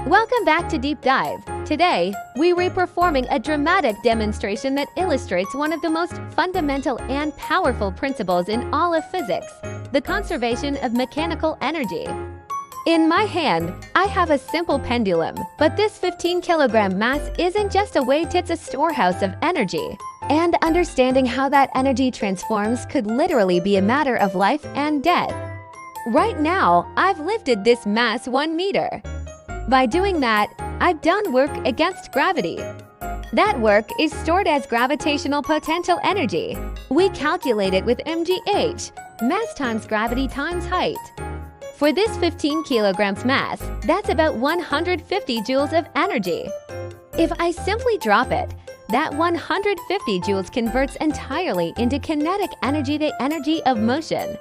Welcome back to Deep Dive. Today, we're performing a dramatic demonstration that illustrates one of the most fundamental and powerful principles in all of physics, the conservation of mechanical energy. In my hand, I have a simple pendulum, but this 15-kilogram mass isn't just a weight, it's a storehouse of energy. And understanding how that energy transforms could literally be a matter of life and death. Right now, I've lifted this mass 1 meter. By doing that, I've done work against gravity. That work is stored as gravitational potential energy. We calculate it with mgh, mass times gravity times height. For this 15 kilograms mass, that's about 150 joules of energy. If I simply drop it, that 150 joules converts entirely into kinetic energy, the energy of motion.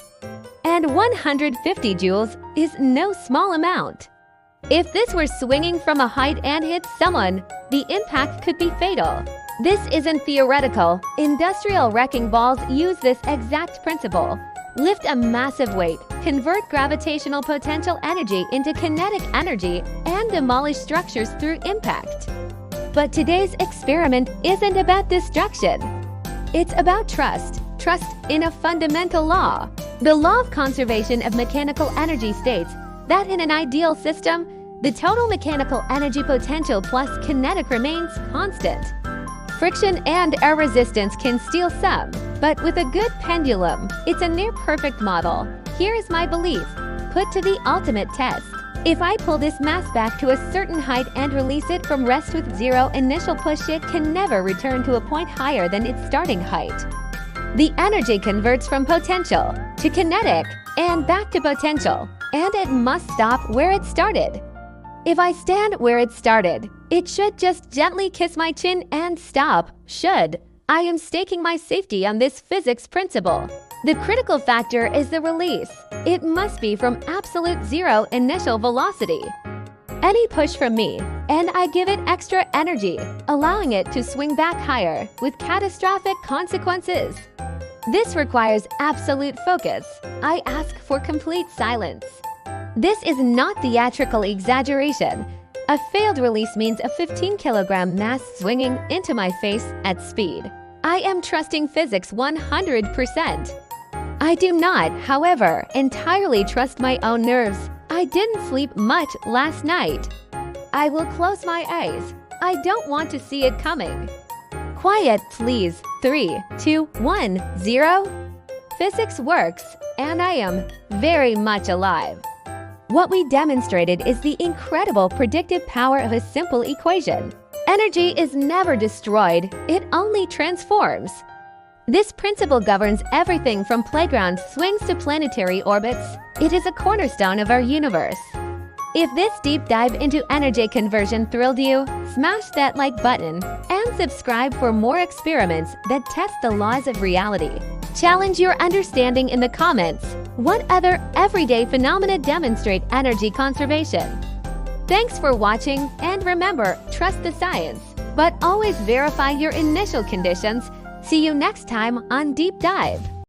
And 150 joules is no small amount. If this were swinging from a height and hit someone, the impact could be fatal. This isn't theoretical. Industrial wrecking balls use this exact principle. Lift a massive weight, convert gravitational potential energy into kinetic energy, and demolish structures through impact. But today's experiment isn't about destruction. It's about trust. Trust in a fundamental law. The law of conservation of mechanical energy states that in an ideal system, the total mechanical energy potential plus kinetic remains constant. Friction and air resistance can steal some, but with a good pendulum, it's a near-perfect model. Here is my belief, put to the ultimate test. If I pull this mass back to a certain height and release it from rest with zero initial push, it can never return to a point higher than its starting height. The energy converts from potential to kinetic and back to potential, and it must stop where it started. If I stand where it started, it should just gently kiss my chin and stop. Should. I am staking my safety on this physics principle. The critical factor is the release. It must be from absolute zero initial velocity. Any push from me, and I give it extra energy, allowing it to swing back higher with catastrophic consequences. This requires absolute focus. I ask for complete silence. This is not theatrical exaggeration. A failed release means a 15-kilogram mass swinging into my face at speed. I am trusting physics 100%. I do not, however, entirely trust my own nerves. I didn't sleep much last night. I will close my eyes. I don't want to see it coming. Quiet, please. 3, 2, 1, 0. Physics works, and I am very much alive. What we demonstrated is the incredible predictive power of a simple equation. Energy is never destroyed, it only transforms. This principle governs everything from playground swings to planetary orbits. It is a cornerstone of our universe. If this deep dive into energy conversion thrilled you, smash that like button and subscribe for more experiments that test the laws of reality. Challenge your understanding in the comments. What other everyday phenomena demonstrate energy conservation? Thanks for watching, and remember, trust the science, but always verify your initial conditions. See you next time on Deep Dive.